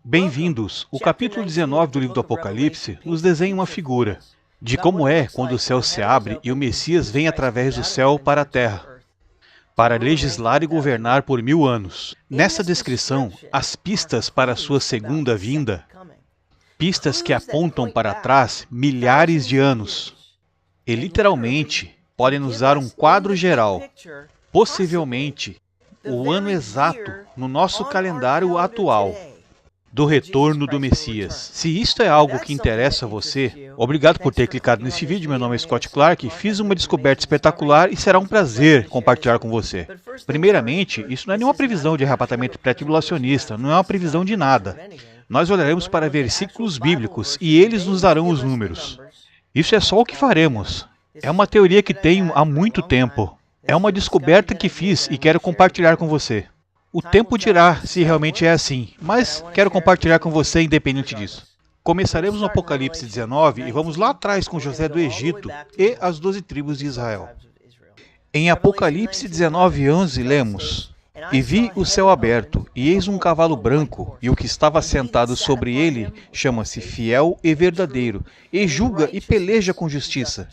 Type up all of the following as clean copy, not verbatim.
Bem-vindos! O capítulo 19 do livro do Apocalipse nos desenha uma figura de como é quando o céu se abre e o Messias vem através do céu para a terra, para legislar e governar por 1000 anos. Nessa descrição, as pistas para a sua segunda vinda, pistas que apontam para trás milhares de anos, e literalmente podem nos dar um quadro geral, possivelmente o ano exato no nosso calendário atual, do retorno do Messias. Se isto é algo que interessa a você, obrigado por ter clicado nesse vídeo. Meu nome é Scott Clark, fiz uma descoberta espetacular e será um prazer compartilhar com você. Primeiramente, isso não é nenhuma previsão de arrebatamento pré-tribulacionista, não é uma previsão de nada. Nós olharemos para versículos bíblicos e eles nos darão os números. Isso é só o que faremos. É uma teoria que tenho há muito tempo. É uma descoberta que fiz e quero compartilhar com você. O tempo dirá se realmente é assim, mas quero compartilhar com você independente disso. Começaremos no Apocalipse 19 e vamos lá atrás com José do Egito e as 12 tribos de Israel. Em Apocalipse 19:11 lemos: E vi o céu aberto, e eis um cavalo branco, e o que estava sentado sobre ele chama-se Fiel e Verdadeiro, e julga e peleja com justiça.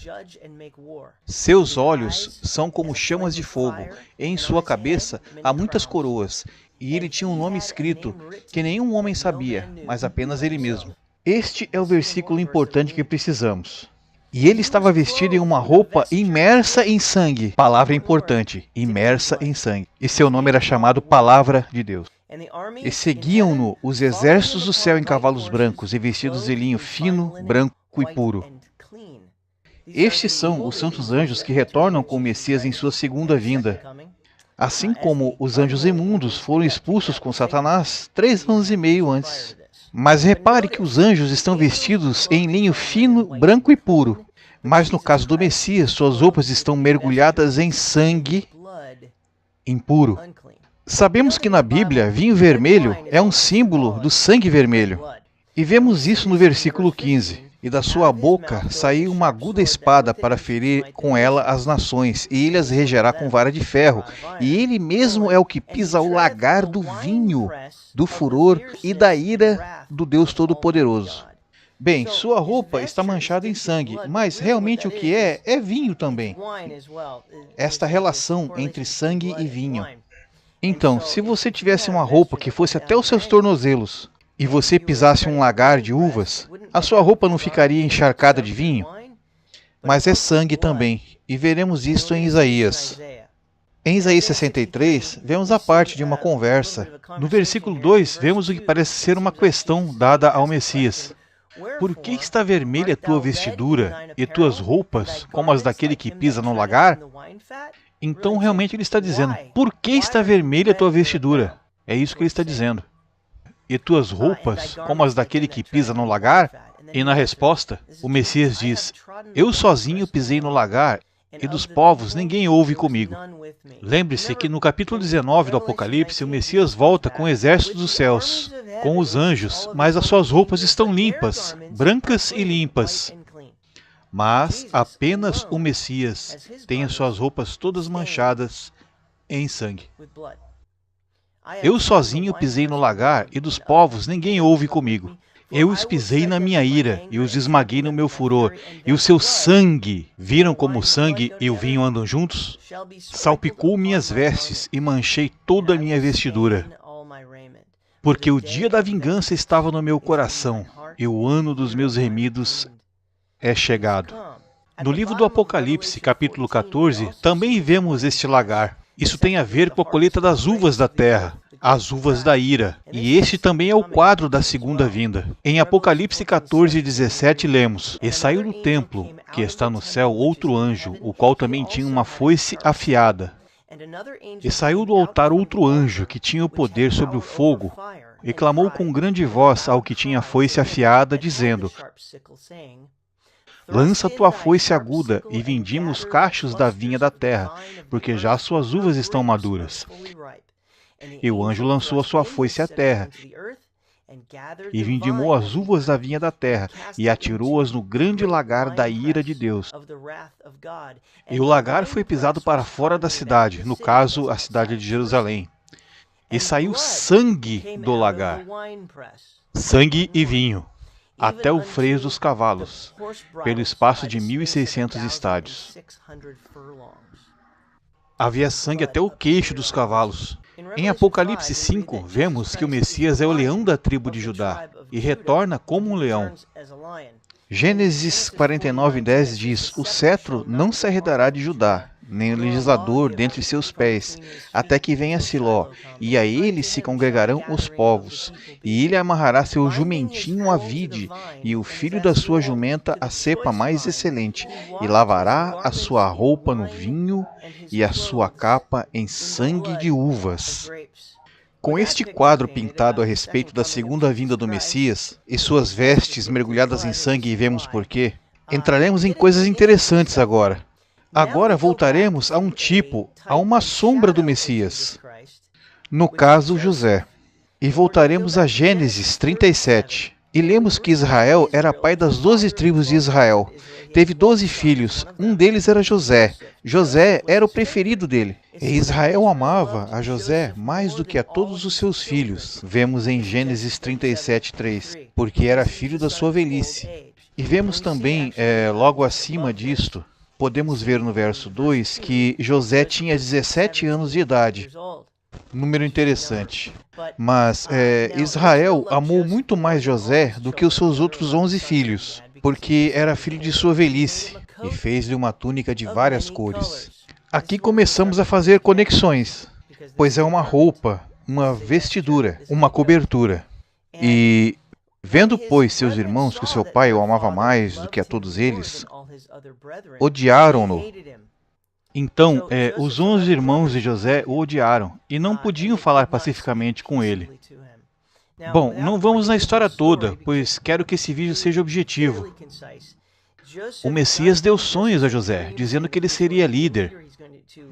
Seus olhos são como chamas de fogo, e em sua cabeça há muitas coroas, e ele tinha um nome escrito, que nenhum homem sabia, mas apenas ele mesmo. Este é o versículo importante que precisamos. E ele estava vestido em uma roupa imersa em sangue. Palavra importante, imersa em sangue. E seu nome era chamado Palavra de Deus. E seguiam-no os exércitos do céu em cavalos brancos e vestidos de linho fino, branco e puro. Estes são os santos anjos que retornam com o Messias em sua segunda vinda. Assim como os anjos imundos foram expulsos com Satanás 3 anos e meio antes. Mas repare que os anjos estão vestidos em linho fino, branco e puro. Mas no caso do Messias, suas roupas estão mergulhadas em sangue impuro. Sabemos que na Bíblia, vinho vermelho é um símbolo do sangue vermelho. E vemos isso no versículo 15. E da sua boca saiu uma aguda espada para ferir com ela as nações, e ele as regerá com vara de ferro. E ele mesmo é o que pisa o lagar do vinho, do furor e da ira do Deus Todo-Poderoso. Bem, sua roupa está manchada em sangue, mas realmente o que é vinho também. Esta relação entre sangue e vinho. Então, se você tivesse uma roupa que fosse até os seus tornozelos, e você pisasse um lagar de uvas, a sua roupa não ficaria encharcada de vinho? Mas é sangue também, e veremos isto em Isaías. Em Isaías 63, vemos a parte de uma conversa. No versículo 2, vemos o que parece ser uma questão dada ao Messias. Por que está vermelha a tua vestidura e tuas roupas como as daquele que pisa no lagar? Então realmente ele está dizendo, por que está vermelha a tua vestidura? É isso que ele está dizendo. E tuas roupas como as daquele que pisa no lagar? E na resposta, o Messias diz, eu sozinho pisei no lagar, e dos povos ninguém ouve comigo. Lembre-se que no capítulo 19 do Apocalipse, o Messias volta com o exército dos céus, com os anjos, mas as suas roupas estão limpas, brancas e limpas. Mas apenas o Messias tem as suas roupas todas manchadas em sangue. Eu sozinho pisei no lagar, e dos povos ninguém ouve comigo. Eu os pisei na minha ira, e os esmaguei no meu furor, e o seu sangue, viram como o sangue e o vinho andam juntos? Salpicou minhas vestes, e manchei toda a minha vestidura. Porque o dia da vingança estava no meu coração, e o ano dos meus remidos é chegado. No livro do Apocalipse, capítulo 14, também vemos este lagar. Isso tem a ver com a colheita das uvas da terra, as uvas da ira. E este também é o quadro da segunda vinda. Em Apocalipse 14:17 lemos, E saiu do templo, que está no céu, outro anjo, o qual também tinha uma foice afiada. E saiu do altar outro anjo, que tinha o poder sobre o fogo, e clamou com grande voz ao que tinha a foice afiada, dizendo, Lança tua foice aguda, e vindima os cachos da vinha da terra, porque já suas uvas estão maduras. E o anjo lançou a sua foice à terra, e vindimou as uvas da vinha da terra, e atirou-as no grande lagar da ira de Deus. E o lagar foi pisado para fora da cidade, no caso, a cidade de Jerusalém. e saiu sangue do lagar, sangue e vinho, até o freio dos cavalos, pelo espaço de 1.600 estádios. Havia sangue até o queixo dos cavalos. Em Apocalipse 5, vemos que o Messias é o leão da tribo de Judá e retorna como um leão. Gênesis 49:10 diz: o cetro não se arredará de Judá, nem o legislador dentre seus pés, até que venha Siló, e a ele se congregarão os povos, e ele amarrará seu jumentinho à vide, e o filho da sua jumenta à cepa mais excelente, e lavará a sua roupa no vinho, e a sua capa em sangue de uvas. Com este quadro pintado a respeito da segunda vinda do Messias, e suas vestes mergulhadas em sangue, e vemos porquê, entraremos em coisas interessantes agora. Agora voltaremos a um tipo, a uma sombra do Messias, no caso José. E voltaremos a Gênesis 37. E lemos que Israel era pai das 12 tribos de Israel. Teve 12 filhos, um deles era José. José era o preferido dele. E Israel amava a José mais do que a todos os seus filhos. Vemos em Gênesis 37:3, porque era filho da sua velhice. E vemos também, logo acima disto, podemos ver no verso 2 que José tinha 17 anos de idade. Número interessante. Mas Israel amou muito mais José do que os seus outros 11 filhos, porque era filho de sua velhice, e fez-lhe uma túnica de várias cores. Aqui começamos a fazer conexões, pois é uma roupa, uma vestidura, uma cobertura. E vendo, pois, seus irmãos que seu pai o amava mais do que a todos eles, odiaram-no. Então, os 11 irmãos de José o odiaram e não podiam falar pacificamente com ele. Bom, não vamos na história toda, pois quero que esse vídeo seja objetivo. O Messias deu sonhos a José, dizendo que ele seria líder,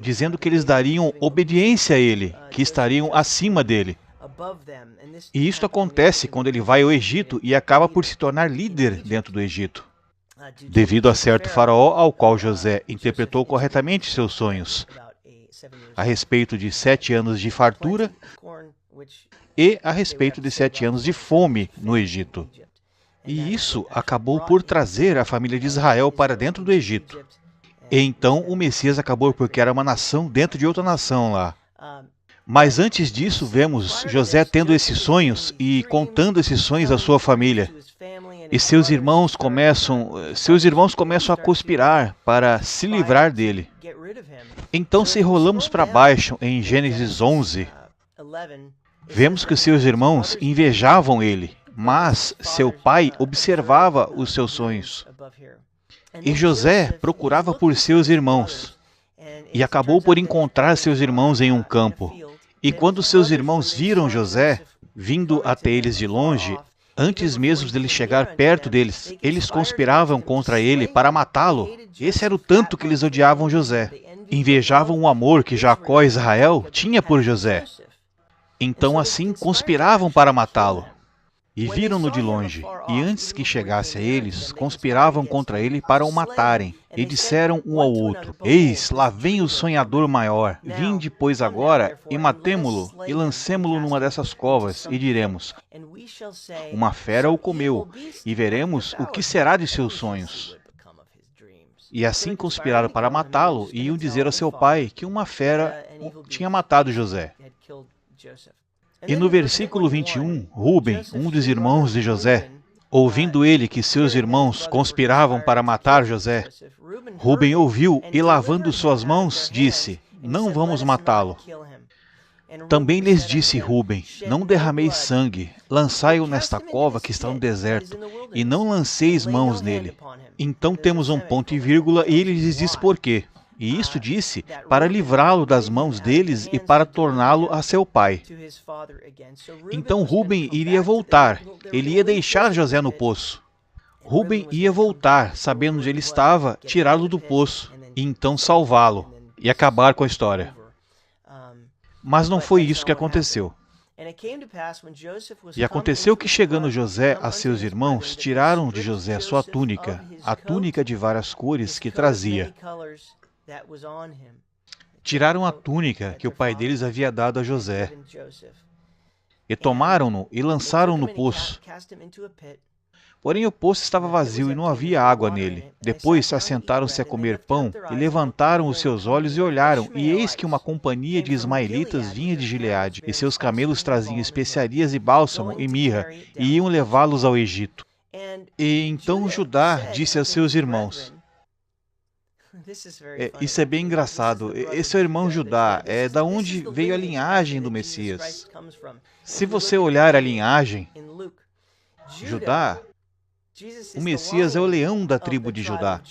dizendo que eles dariam obediência a ele, que estariam acima dele. E isto acontece quando ele vai ao Egito e acaba por se tornar líder dentro do Egito, devido a certo faraó ao qual José interpretou corretamente seus sonhos, a respeito de 7 anos de fartura e a respeito de 7 anos de fome no Egito. E isso acabou por trazer a família de Israel para dentro do Egito. E então o Messias acabou porque era uma nação dentro de outra nação lá. Mas antes disso, vemos José tendo esses sonhos e contando esses sonhos à sua família. E seus irmãos começam a conspirar para se livrar dele. Então, se rolamos para baixo em Gênesis 11, vemos que seus irmãos invejavam ele, mas seu pai observava os seus sonhos. E José procurava por seus irmãos, e acabou por encontrar seus irmãos em um campo. E quando seus irmãos viram José vindo até eles de longe, antes mesmo dele chegar perto deles, eles conspiravam contra ele para matá-lo. Esse era o tanto que eles odiavam José. Invejavam o amor que Jacó e Israel tinha por José. Então assim conspiravam para matá-lo. E viram-no de longe, e antes que chegasse a eles, conspiravam contra ele para o matarem. E disseram um ao outro: eis, lá vem o sonhador maior. Vinde, pois, agora, e matemo-lo, e lancemo-lo numa dessas covas, e diremos: uma fera o comeu, e veremos o que será de seus sonhos. E assim conspiraram para matá-lo, e iam dizer a seu pai que uma fera tinha matado José. E no versículo 21, Rúben, um dos irmãos de José, ouvindo ele que seus irmãos conspiravam para matar José, Rúben ouviu e, lavando suas mãos, disse: não vamos matá-lo. Também lhes disse Rúben: não derrameis sangue, lançai-o nesta cova que está no deserto, e não lanceis mãos nele. Então temos um ponto e vírgula, e ele lhes diz por quê. E isto disse para livrá-lo das mãos deles e para torná-lo a seu pai. Então Rúben iria voltar, ele ia deixar José no poço. Rúben ia voltar, sabendo onde ele estava, tirá-lo do poço, e então salvá-lo, e acabar com a história. Mas não foi isso que aconteceu. E aconteceu que, chegando José a seus irmãos, tiraram de José sua túnica, a túnica de várias cores que trazia. tiraram a túnica que o pai deles havia dado a José, e tomaram-no e lançaram no poço. Porém o poço estava vazio e não havia água nele. Depois assentaram-se a comer pão e levantaram os seus olhos e olharam, e eis que uma companhia de ismaelitas vinha de Gileade, e seus camelos traziam especiarias e bálsamo e mirra, e iam levá-los ao Egito. E então Judá disse aos seus irmãos, isso é bem engraçado, esse é o irmão Judá, é da onde veio a linhagem do Messias. Se você olhar a linhagem, Judá, o Messias é o leão da tribo de Judá.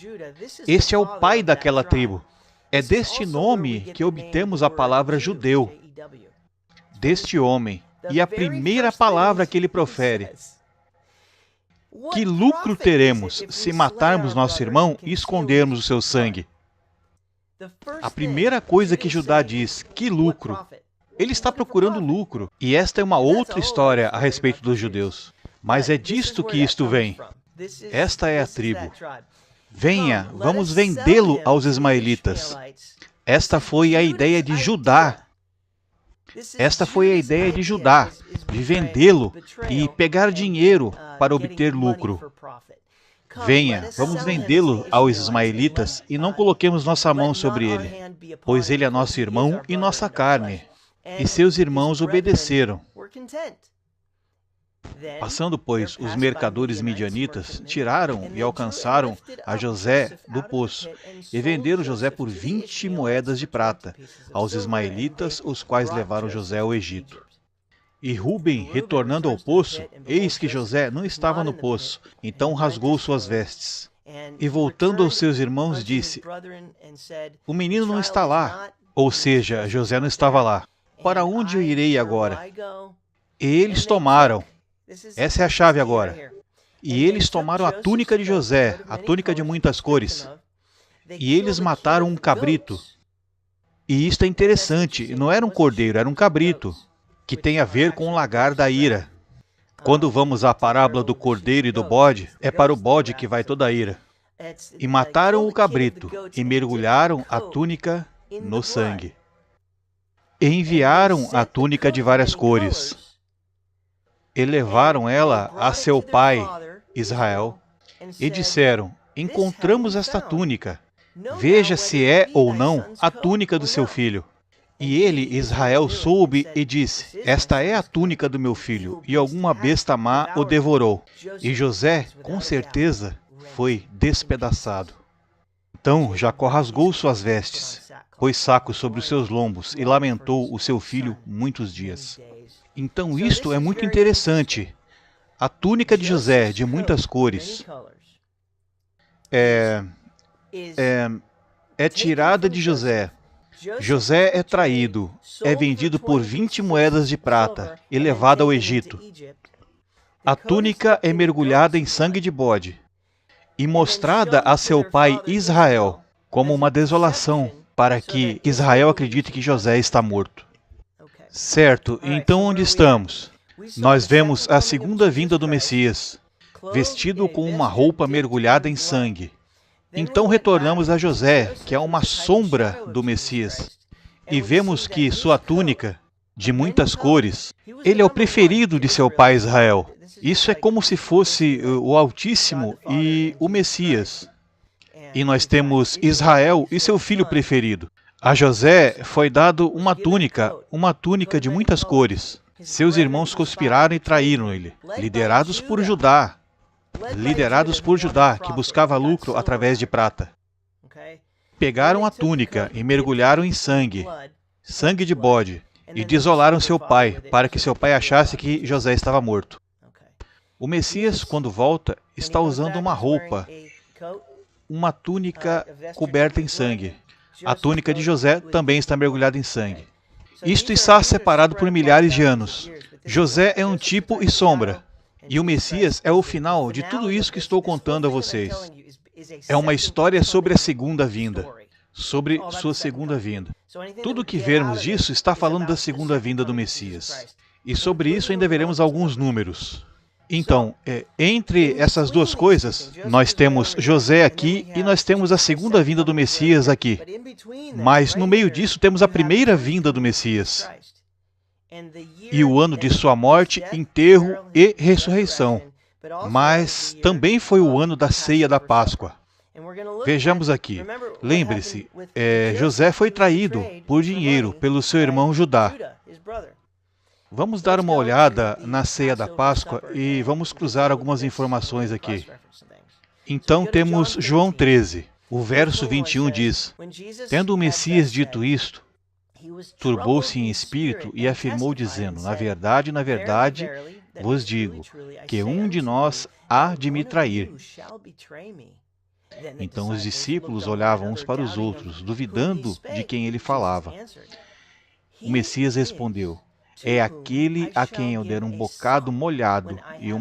Este é o pai daquela tribo. É deste nome que obtemos a palavra judeu, deste homem. E a primeira palavra que ele profere: que lucro teremos se matarmos nosso irmão e escondermos o seu sangue? A primeira coisa que Judá diz: que lucro? Ele está procurando lucro. E esta é uma outra história a respeito dos judeus. Mas é disto que isto vem. Esta é a tribo. Venha, vamos vendê-lo aos ismaelitas. Esta foi a ideia de Judá. Esta foi a ideia de Judá, de vendê-lo e pegar dinheiro para obter lucro. Venha, vamos vendê-lo aos ismaelitas e não coloquemos nossa mão sobre ele, pois ele é nosso irmão e nossa carne. E seus irmãos obedeceram. Passando, pois, os mercadores midianitas tiraram e alcançaram a José do poço, e venderam José por 20 moedas de prata aos ismaelitas, os quais levaram José ao Egito. E Ruben, retornando ao poço, eis que José não estava no poço, então rasgou suas vestes. E voltando aos seus irmãos, disse: o menino não está lá, ou seja, José não estava lá. Para onde eu irei agora? E eles tomaram. Essa é a chave agora. E eles tomaram a túnica de José, a túnica de muitas cores, e eles mataram um cabrito. E isto é interessante, não era um cordeiro, era um cabrito, que tem a ver com o lagar da ira. Quando vamos à parábola do cordeiro e do bode, é para o bode que vai toda a ira. E mataram o cabrito, e mergulharam a túnica no sangue. E enviaram a túnica de várias cores. E levaram ela a seu pai, Israel, e disseram: encontramos esta túnica. Veja se é ou não a túnica do seu filho. E ele, Israel, soube e disse: esta é a túnica do meu filho, e alguma besta má o devorou. E José, com certeza, foi despedaçado. Então Jacó rasgou suas vestes, pôs saco sobre os seus lombos e lamentou o seu filho muitos dias. Então isto é muito interessante. A túnica de José, de muitas cores, é tirada de José. José é traído, é vendido por 20 moedas de prata e levado ao Egito. A túnica é mergulhada em sangue de bode e mostrada a seu pai Israel como uma desolação para que Israel acredite que José está morto. Certo, então onde estamos? Nós vemos a segunda vinda do Messias, vestido com uma roupa mergulhada em sangue. Então retornamos a José, que é uma sombra do Messias, e vemos que sua túnica, de muitas cores, ele é o preferido de seu pai Israel. Isso é como se fosse o Altíssimo e o Messias. E nós temos Israel e seu filho preferido. A José foi dado uma túnica de muitas cores. Seus irmãos conspiraram e traíram ele, liderados por Judá, que buscava lucro através de prata. Pegaram a túnica e mergulharam em sangue de bode, e desolaram seu pai, para que seu pai achasse que José estava morto. O Messias, quando volta, está usando uma roupa, uma túnica coberta em sangue. A túnica de José também está mergulhada em sangue. Isto está separado por milhares de anos. José é um tipo e sombra, e o Messias é o final de tudo isso que estou contando a vocês. É uma história sobre a segunda vinda, sobre sua segunda vinda. Tudo que vermos disso está falando da segunda vinda do Messias. E sobre isso ainda veremos alguns números. Então, entre essas duas coisas, nós temos José aqui e nós temos a segunda vinda do Messias aqui. Mas no meio disso temos a primeira vinda do Messias. E o ano de sua morte, enterro e ressurreição. Mas também foi o ano da ceia da Páscoa. Vejamos aqui. Lembre-se, José foi traído por dinheiro pelo seu irmão Judá. Vamos dar uma olhada na ceia da Páscoa e vamos cruzar algumas informações aqui. Então temos João 13. O verso 21 diz: Tendo o Messias dito isto, turbou-se em espírito e afirmou dizendo: na verdade, vos digo, que um de nós há de me trair. Então os discípulos olhavam uns para os outros, duvidando de quem ele falava. O Messias respondeu: é aquele a quem eu der um bocado molhado, e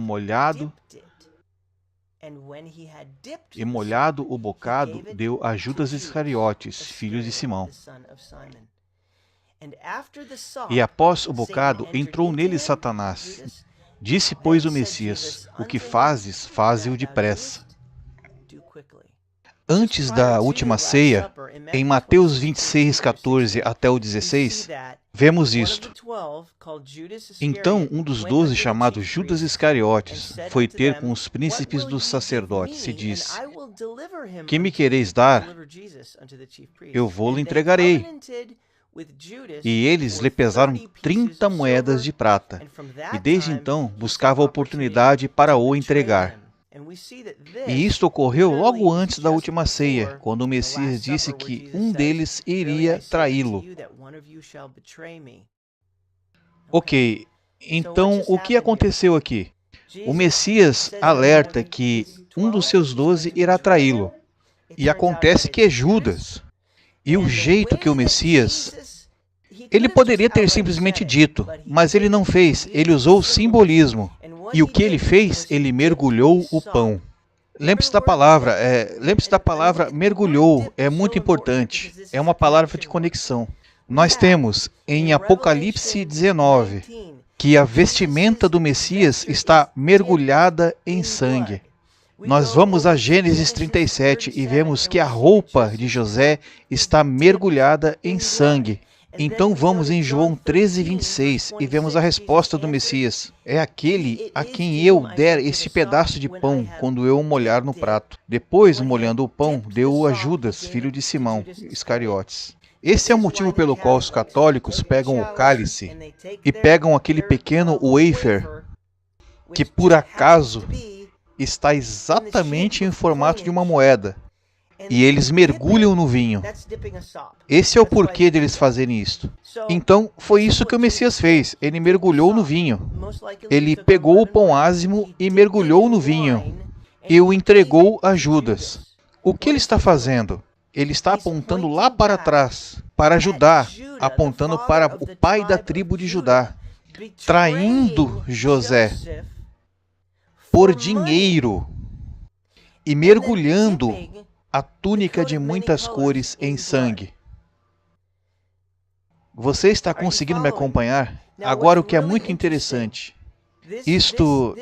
molhado o bocado deu a Judas Iscariotes, filho de Simão. E após o bocado entrou nele Satanás. Disse, pois, o Messias: o que fazes, faze-o depressa. Antes da última ceia, em Mateus 26, 14 até o 16, vemos isto. Então um dos 12, chamado Judas Iscariotes, foi ter com os príncipes dos sacerdotes e disse: que me quereis dar? Eu vou-lhe entregarei. E eles lhe pesaram 30 moedas de prata, e desde então buscava a oportunidade para o entregar. E isto ocorreu logo antes da última ceia, quando o Messias disse que um deles iria traí-lo. Ok, então o que aconteceu aqui? O Messias alerta que um dos seus 12 irá traí-lo. E acontece que é Judas. E o jeito que o Messias... Ele poderia ter simplesmente dito, mas ele não fez, ele usou o simbolismo. E o que ele fez? Ele mergulhou o pão. Lembre-se da palavra, mergulhou, é muito importante. É uma palavra de conexão. Nós temos em Apocalipse 19 que a vestimenta do Messias está mergulhada em sangue. Nós vamos a Gênesis 37 e vemos que a roupa de José está mergulhada em sangue. Então vamos em João 13, 26 e vemos a resposta do Messias. É aquele a quem eu der este pedaço de pão quando eu o molhar no prato. Depois, molhando o pão, deu-o a Judas, filho de Simão, Iscariotes. Esse é o motivo pelo qual os católicos pegam o cálice e pegam aquele pequeno wafer que por acaso está exatamente em formato de uma moeda. E eles mergulham no vinho. Esse é o porquê deles fazerem isto. Então, foi isso que o Messias fez. Ele mergulhou no vinho. Ele pegou o pão ázimo e mergulhou no vinho. E o entregou a Judas. O que ele está fazendo? Ele está apontando lá para trás, para Judá, apontando para o pai da tribo de Judá, traindo José por dinheiro e mergulhando a túnica de muitas cores em sangue. Você está conseguindo me acompanhar? Agora, o que é muito interessante, isto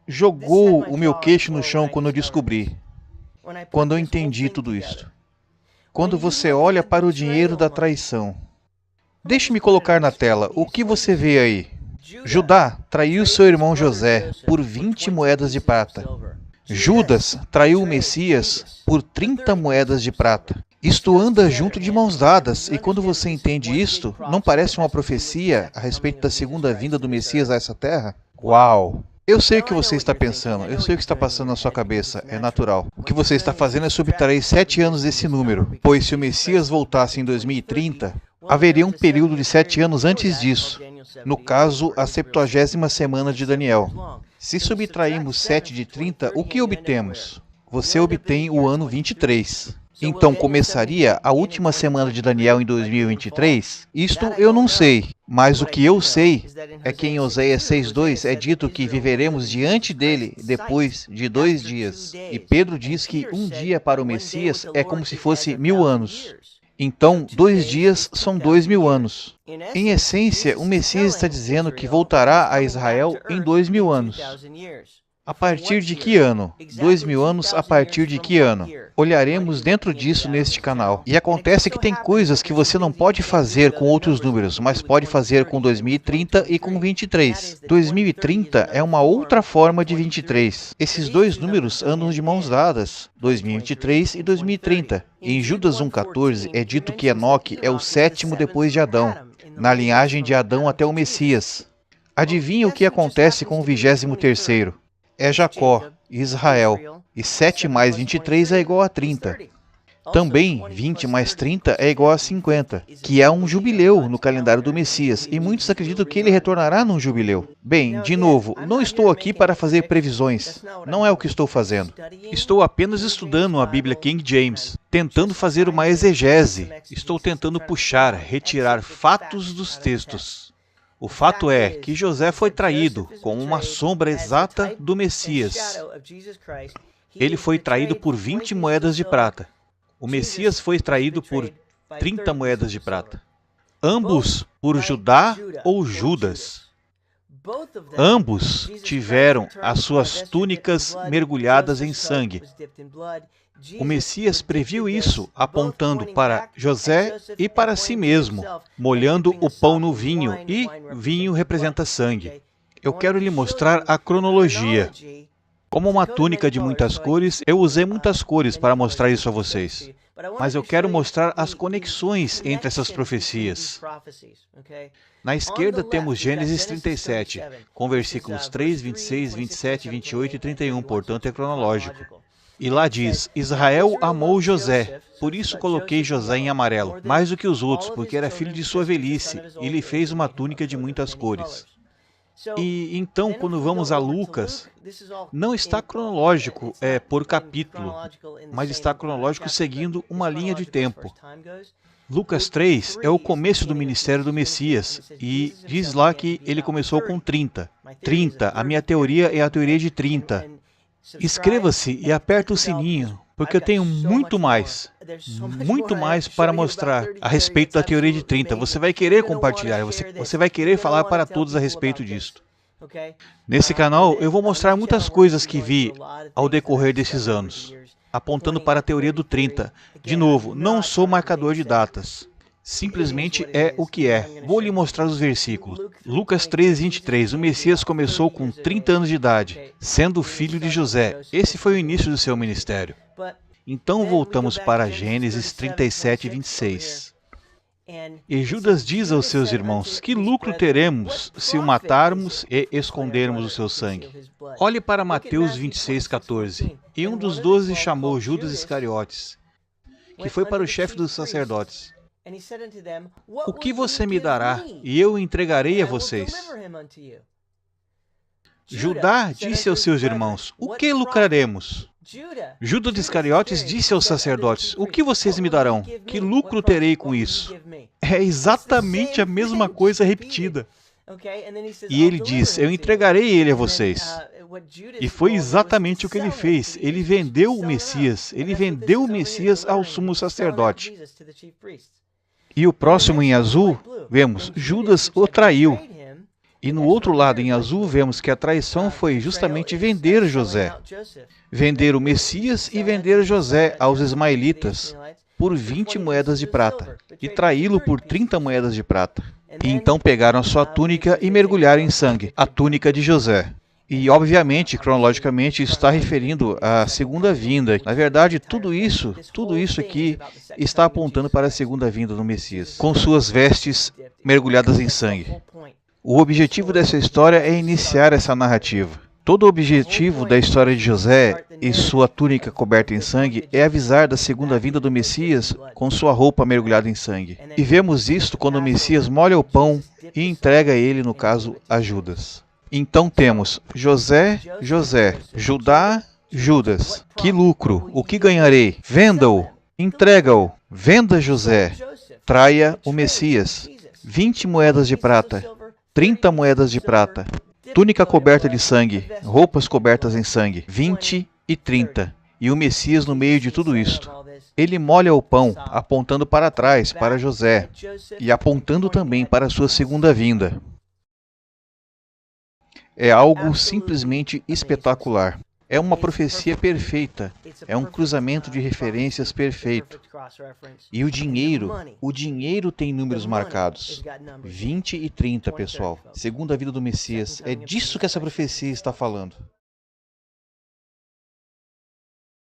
jogou o meu queixo no chão quando eu descobri, quando eu entendi tudo isto. Quando você olha para o dinheiro da traição, deixe-me colocar na tela, o que você vê aí? Judá traiu seu irmão José por 20 moedas de prata. Judas traiu o Messias por 30 moedas de prata. Isto anda junto de mãos dadas, e quando você entende isto, não parece uma profecia a respeito da segunda vinda do Messias a essa terra? Uau! Eu sei o que você está pensando, eu sei o que está passando na sua cabeça, é natural. O que você está fazendo é subtrair 7 anos desse número, pois se o Messias voltasse em 2030, haveria um período de 7 anos antes disso, no caso, a 70ª semana de Daniel. Se subtrairmos 7 de 30, o que obtemos? Você obtém o ano 23. Então, começaria a última semana de Daniel em 2023? Isto eu não sei, mas o que eu sei é que em Oséias 6:2 é dito que viveremos diante dele depois de 2 dias. E Pedro diz que um dia para o Messias é como se fosse 1000 anos. Então, 2 dias são 2000 anos. Em essência, o Messias está dizendo que voltará a Israel em 2000 anos. A partir de que ano? 2000 anos a partir de que ano? Olharemos dentro disso neste canal. E acontece que tem coisas que você não pode fazer com outros números, mas pode fazer com 2030 e com 23. 2030 é uma outra forma de 23. Esses dois números andam de mãos dadas, 2023 e 2030. Em Judas 1,14 é dito que Enoque é o 7º depois de Adão, na linhagem de Adão até o Messias. Adivinha o que acontece com o 23º? É Jacó, Israel, e 7 mais 23 é igual a 30. Também, 20 mais 30 é igual a 50, que é um jubileu no calendário do Messias, e muitos acreditam que ele retornará num jubileu. Bem, de novo, não estou aqui para fazer previsões, não é o que estou fazendo. Estou apenas estudando a Bíblia King James, tentando fazer uma exegese, estou tentando puxar, retirar fatos dos textos. O fato é que José foi traído como uma sombra exata do Messias. Ele foi traído por 20 moedas de prata. O Messias foi traído por 30 moedas de prata. Ambos por Judá ou Judas. Ambos tiveram as suas túnicas mergulhadas em sangue. O Messias previu isso, apontando para José e para si mesmo, molhando o pão no vinho, e vinho representa sangue. Eu quero lhe mostrar a cronologia. Como uma túnica de muitas cores, eu usei muitas cores para mostrar isso a vocês. Mas eu quero mostrar as conexões entre essas profecias. Na esquerda temos Gênesis 37, com versículos 3, 26, 27, 28 e 31, portanto é cronológico. E lá diz, Israel amou José, por isso coloquei José em amarelo, mais do que os outros, porque era filho de sua velhice, e lhe fez uma túnica de muitas cores. E então, quando vamos a Lucas, não está cronológico por capítulo, mas está cronológico seguindo uma linha de tempo. Lucas 3 é o começo do ministério do Messias, e diz lá que ele começou com 30. 30, a minha teoria é a teoria de 30. Inscreva-se e aperte o sininho, porque eu tenho muito mais para mostrar a respeito da teoria de 30. Você vai querer compartilhar, você vai querer falar para todos a respeito disto. Nesse canal, eu vou mostrar muitas coisas que vi ao decorrer desses anos, apontando para a teoria do 30. De novo, não sou marcador de datas. Simplesmente é o que é. Vou lhe mostrar os versículos. Lucas 3, 23. O Messias começou com 30 anos de idade, sendo filho de José. Esse foi o início do seu ministério. Então voltamos para Gênesis 37, 26. E Judas diz aos seus irmãos, que lucro teremos se o matarmos e escondermos o seu sangue? Olhe para Mateus 26, 14. E um dos 12 chamou Judas Iscariotes, que foi para o chefe dos sacerdotes. O que você me dará, e eu o entregarei a vocês? Judá disse aos seus irmãos, o que lucraremos? Judas Iscariotes disse aos sacerdotes, o que vocês me darão? Que lucro terei com isso? É exatamente a mesma coisa repetida. E ele diz, eu entregarei ele a vocês. E foi exatamente o que ele fez. Ele vendeu o Messias. Ele vendeu o Messias ao sumo sacerdote. E o próximo em azul, vemos, Judas o traiu. E no outro lado, em azul, vemos que a traição foi justamente vender José. Vender o Messias e vender José aos ismaelitas por 20 moedas de prata. E traí-lo por 30 moedas de prata. E então pegaram a sua túnica e mergulharam em sangue, a túnica de José. E, obviamente, cronologicamente, isso está referindo à segunda vinda. Na verdade, tudo isso aqui está apontando para a segunda vinda do Messias, com suas vestes mergulhadas em sangue. O objetivo dessa história é iniciar essa narrativa. Todo o objetivo da história de José e sua túnica coberta em sangue é avisar da segunda vinda do Messias com sua roupa mergulhada em sangue. E vemos isto quando o Messias molha o pão e entrega ele, no caso, a Judas. Então temos José, José, Judá, Judas. Que lucro! O que ganharei? Venda-o, entrega-o, venda José, traia o Messias. 20 moedas de prata, 30 moedas de prata, túnica coberta de sangue, roupas cobertas em sangue, 20 e 30. E o Messias no meio de tudo isto. Ele molha o pão, apontando para trás, para José, e apontando também para sua segunda vinda. É algo simplesmente espetacular. É uma profecia perfeita. É um cruzamento de referências perfeito. E o dinheiro tem números marcados. 20 e 30, pessoal. Segunda vida do Messias. É disso que essa profecia está falando.